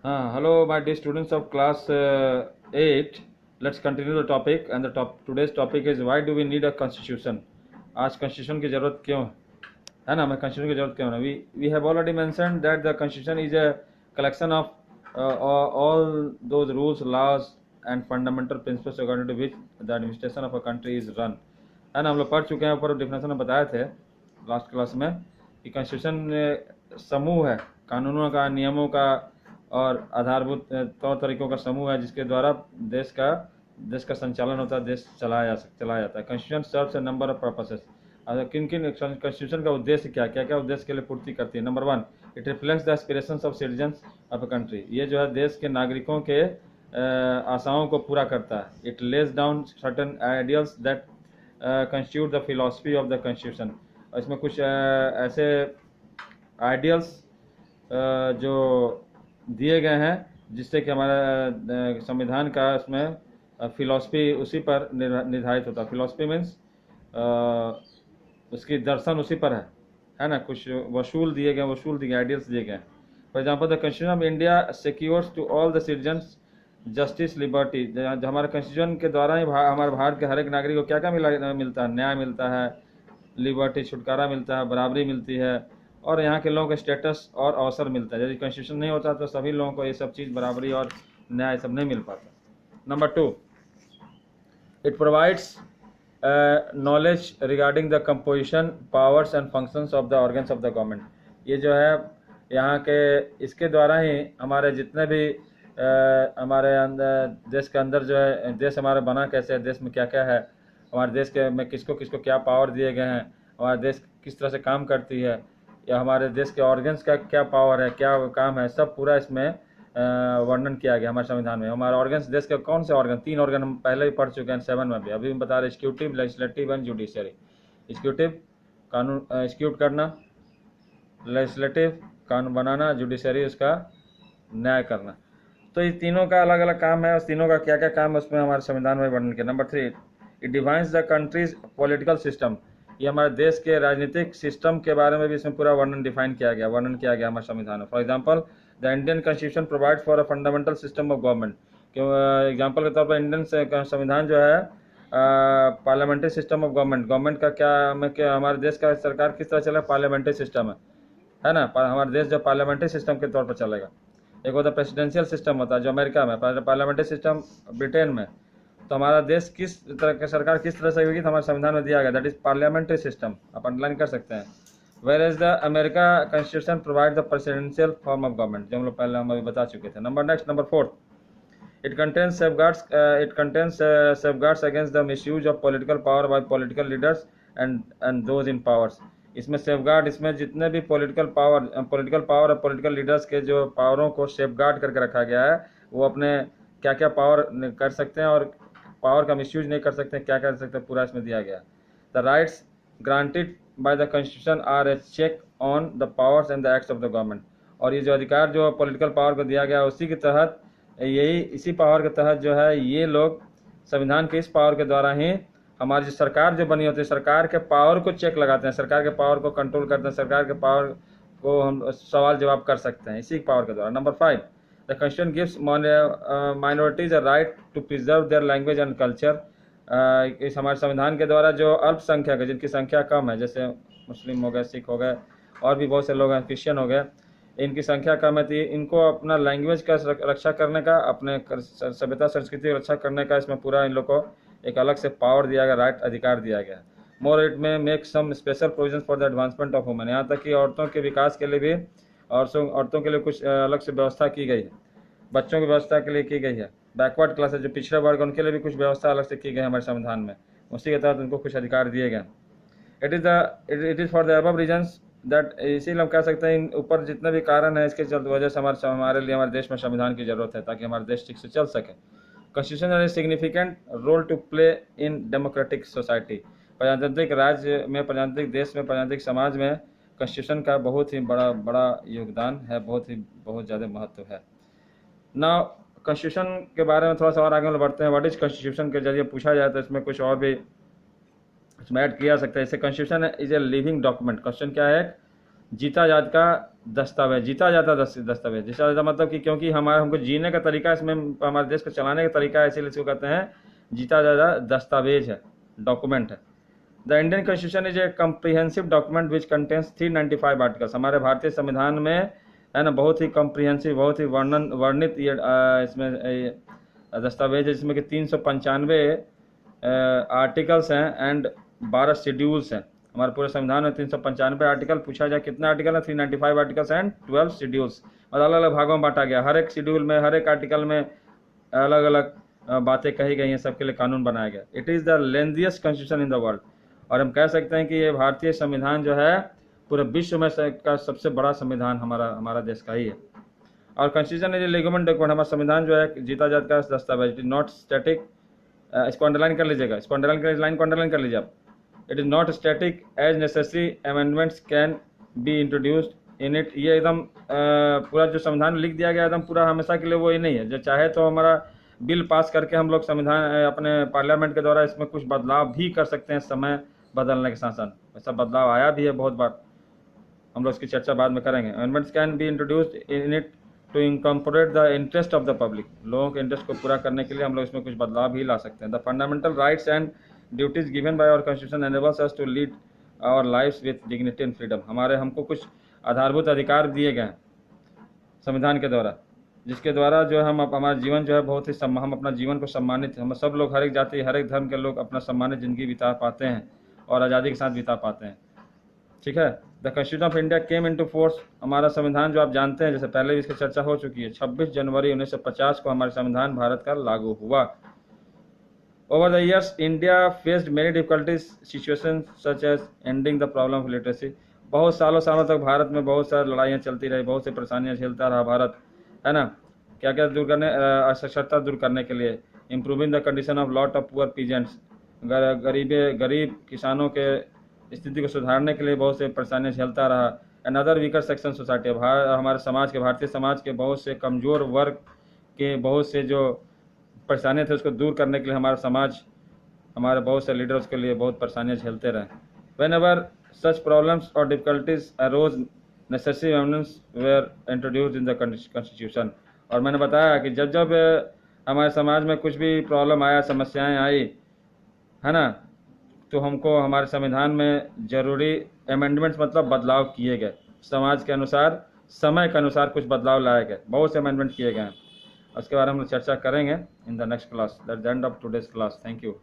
Hello, my dear students of class 8. Let's continue the topic, and today's topic is why do we need a constitution? आज constitution की जरूरत क्यों है ना? हमें constitution की जरूरत क्यों है? We have already mentioned that the constitution is a collection of all those rules, laws, and fundamental principles according to which the administration of a country is run. है ना? हम लोग पढ़ चुके हैं, ऊपर डिफिनेशन में बताए थे लास्ट क्लास में कि constitution समूह है कानूनों का, नियमों का और आधारभूत तौर तरीकों का समूह है जिसके द्वारा देश का संचालन होता है, देश चलाया जाता है। Constitution serves A number of purposes. किन किन कॉन्स्टिट्यूशन का उद्देश्य क्या उद्देश्य के लिए पूर्ति करती है? Number 1, it reflects the aspirations of citizens of a country. ये जो है देश के नागरिकों के आशाओं को पूरा करता है। It lays down certain ideals that constitute the philosophy of the constitution. और इसमें कुछ ऐसे आइडियल्स जो दिए गए हैं जिससे कि हमारा संविधान का उसमें फिलॉसफी उसी पर निर्धारित होता है। फिलॉसफी मीन्स उसकी दर्शन उसी पर है ना। कुछ वसूल दिए गए आइडियल्स दिए गए। For example the constitution of India secures to all the citizens justice liberty. जो हमारे कॉन्स्टिट्यूशन के द्वारा ही हमारे भारत के हर एक नागरिक को क्या क्या मिलता है? न्याय मिलता है, लिबर्टी छुटकारा मिलता है, बराबरी मिलती है, और यहाँ के लोगों को स्टेटस और अवसर मिलता है। यदि कॉन्स्टिट्यूशन नहीं होता तो सभी लोगों को ये सब चीज़, बराबरी और न्याय सब नहीं मिल पाता। Number 2, it provides knowledge regarding the composition, powers and functions of the organs of the government. ये जो है यहाँ के, इसके द्वारा ही हमारे जितने भी हमारे अंदर देश के अंदर जो है, देश हमारा बना कैसे है, देश में क्या क्या है, हमारे देश के में किसको किसको क्या पावर दिए गए हैं, हमारा देश किस तरह से काम करती है, या हमारे देश के ऑर्गन्स का क्या पावर है, क्या काम है, सब पूरा इसमें वर्णन किया गया हमारे संविधान में। हमारे ऑर्गन्स, देश के कौन से ऑर्गन, 3 ऑर्गन हम पहले ही पढ़ चुके हैं 7 में भी, अभी हम बता रहे हैं executive, legislative and judiciary. Executive कानून एग्जीक्यूट करना, लेजिस्लेटिव कानून बनाना, जुडिशरी उसका न्याय करना। तो ये तीनों का अलग अलग काम है, उस तीनों का क्या क्या काम है उसमें हमारे संविधान में वर्णन किया। Number 3, it defines the countries political system. ये हमारे देश के राजनीतिक सिस्टम के बारे में भी इसमें पूरा वर्णन किया गया हमारे संविधान में। For example the Indian constitution provide for a fundamental system of government. Example के तौर पर इंडियन संविधान जो है पार्लियामेंट्री सिस्टम ऑफ गवर्नमेंट का क्या हमारे देश का सरकार किस तरह चलेगा? पार्लियामेंट्री सिस्टम है ना। हमारा देश जो पार्लियामेंट्री सिस्टम के तौर पर चलेगा। एक होता है प्रेसिडेंशियल सिस्टम होता है जो अमेरिका में, पार्लियामेंट्री सिस्टम ब्रिटेन में। तो हमारा देश किस तरह की सरकार किस तरह से होगी तो हमारे संविधान में दिया गया, दैट इज पार्लियामेंट्री सिस्टम। आप अंडरलाइन कर सकते हैं। Whereas the America constitution provide the presidential form of government, जो हम लोग पहले हम अभी बता चुके थे। Number 4, it contains safeguards against the misuse of political power by political leaders and those in powers. इसमें सेफगार्ड, इसमें जितने भी पॉलिटिकल पावर और पॉलिटिकल लीडर्स के जो पावरों को सेफगार्ड करके रखा गया है, वो अपने क्या क्या पावर कर सकते हैं और पावर का मिसयूज नहीं कर सकते, क्या कर सकते हैं, पूरा इसमें दिया गया। The rights granted by the constitution are a check on the powers and the acts of the government. और ये जो अधिकार जो पॉलिटिकल पावर को दिया गया उसी के तहत, इसी पावर के तहत जो है ये लोग संविधान के इस पावर के द्वारा ही हमारी जो सरकार जो बनी होती है, सरकार के पावर को चेक लगाते हैं, सरकार के पावर को कंट्रोल करते हैं, सरकार के पावर को हम सवाल जवाब कर सकते हैं इसी पावर के द्वारा। Number 5, the constitution gives minorities a right to preserve their language and culture. इस हमारे संविधान के द्वारा जो अल्पसंख्यक है, जिनकी संख्या कम है, जैसे मुस्लिम हो गए, सिख हो गए, और भी बहुत से लोग हैं, क्रिश्चियन हो गए, इनकी संख्या कम है, इनको अपना लैंग्वेज का रक्षा करने का, अपने सभ्यता संस्कृति की रक्षा करने का इसमें पूरा इन लोग को एक अलग से पावर दिया गया, राइट, अधिकार दिया गया। More it may make some special provision for the advancement of women. यहाँ तक कि औरतों के विकास के लिए भी औरतों के लिए कुछ अलग से व्यवस्था की गई है, बच्चों की व्यवस्था के लिए की गई है। बैकवर्ड क्लासेस जो पिछड़े वर्ग उनके लिए भी कुछ व्यवस्था अलग से की गई हमारे संविधान में, उसी के तहत उनको कुछ अधिकार दिए गए। It is for the above reasons that, इसीलिए हम कह सकते हैं इन ऊपर जितने भी कारण है इसके वजह से हमारे लिए हमारे देश में संविधान की जरूरत है ताकि हमारा देश ठीक से चल सके। Constitution has a significant role to play in democratic society. प्रजातांत्रिक राज्य में, प्रजातांत्रिक देश में, प्रजातांत्रिक समाज में कॉन्स्टिट्यूशन का बहुत ही बड़ा योगदान है, बहुत ज़्यादा महत्व है। ना कॉन्स्टिट्यूशन के बारे में थोड़ा सा और आगे बढ़ते हैं। व्हाट इज कॉन्स्टिट्यूशन के जरिए पूछा जाए तो इसमें कुछ और भी इसमें ऐड किया सकता है। जैसे constitution is a living document. Question क्या है? जीता जात का दस्तावेज, जीता जाता दस्तावेज, जीता जाता मतलब कि क्योंकि हमारा हमको जीने का तरीका इसमें, हमारे देश को चलाने का तरीका है, इसीलिए इसको कहते हैं जीता जाता दस्तावेज है, डॉक्यूमेंट है। The Indian constitution is a comprehensive document which contains 395 articles. हमारे भारतीय संविधान में है ना बहुत ही कम्प्रीहेंसिव, बहुत ही वर्णित ये इसमें दस्तावेज है, जिसमें कि 395 आर्टिकल्स हैं एंड 12 शेड्यूल्स हैं। हमारे पूरे संविधान में 395 आर्टिकल, पूछा जाए कितना आर्टिकल है, 395 आर्टिकल्स एंड 12 शेड्यूल्स, और अलग अलग भागों में बांटा गया। हर एक शेड्यूल में, हर एक आर्टिकल में अलग अलग बातें कही गई हैं, सबके लिए कानून बनाया गया। It is the lengthiest constitution in the world, और हम कह सकते हैं कि ये भारतीय संविधान जो है पूरे विश्व में का सबसे बड़ा संविधान हमारा देश का ही है। और constitution is a legal document, हमारा संविधान जो है जीता जात का दस्तावेज। इट इज नॉट स्टैटिक, इसको अंडरलाइन कर लीजिएगा, इसको अंडरलाइन कर, लाइन को अंडरलाइन कर लीजिए आप। It is not static as necessary amendments can be introduced in it. ये एकदम पूरा जो संविधान लिख दिया गया एकदम पूरा हमेशा के लिए वो ही नहीं है, जो चाहे तो हमारा बिल पास करके हम लोग संविधान अपने पार्लियामेंट के द्वारा इसमें कुछ बदलाव भी कर सकते हैं समय बदलने के साथ साथ। ऐसा बदलाव आया भी है बहुत बार, हम लोग इसकी चर्चा बाद में करेंगे। Amendments can be introduced in it to incorporate the interest of the public. लोगों के इंटरेस्ट को पूरा करने के लिए हम लोग इसमें कुछ बदलाव भी ला सकते हैं। The fundamental rights and duties given by our constitution enables us to lead our lifes with dignity and freedom. हमको कुछ आधारभूत अधिकार दिए गए हैं संविधान के द्वारा, जिसके द्वारा जो हम हमारा जीवन जो है बहुत ही हम अपना जीवन को सम्मानित, हम सब लोग, हर एक जाति, हर एक धर्म के लोग अपना सम्मानित ज़िंदगी बिता पाते हैं और आज़ादी के साथ बिता पाते हैं। ठीक है। The constitution of India came into force. हमारा संविधान जो आप जानते हैं, जैसे पहले भी इसकी चर्चा हो चुकी है, 26 जनवरी 1950 को हमारा संविधान भारत का लागू हुआ। Over the years India faced many difficulties situations such as ending the problem of literacy. बहुत सालों तक भारत में बहुत सारी लड़ाइयाँ चलती रही, बहुत सी परेशानियाँ झेलता रहा भारत, है ना। क्या क्या दूर करने, असाक्षरता दूर करने के लिए, improving the condition of lot of poor peasants, गरीब किसानों के स्थिति को सुधारने के लिए बहुत से परेशानियाँ झेलता रहा। And other weaker section society, हमारे समाज के, भारतीय समाज के बहुत से कमज़ोर वर्ग के बहुत से जो परेशानियाँ थे उसको दूर करने के लिए हमारा समाज, हमारे बहुत से लीडर्स के लिए बहुत परेशानियाँ झेलते रहे। वेन एवर सच प्रॉब्लम्स और difficulties arose necessary amendments were introduced in the constitution. और मैंने बताया कि जब जब हमारे समाज में कुछ भी प्रॉब्लम आया, समस्याएँ आई, है ना, तो हमको हमारे संविधान में जरूरी अमेंडमेंट्स मतलब बदलाव किए गए, समाज के अनुसार, समय के अनुसार कुछ बदलाव लाए गए, बहुत से अमेंडमेंट किए गए हैं। उसके बारे में हम चर्चा करेंगे in the next class. That's the end of today's class. Thank you.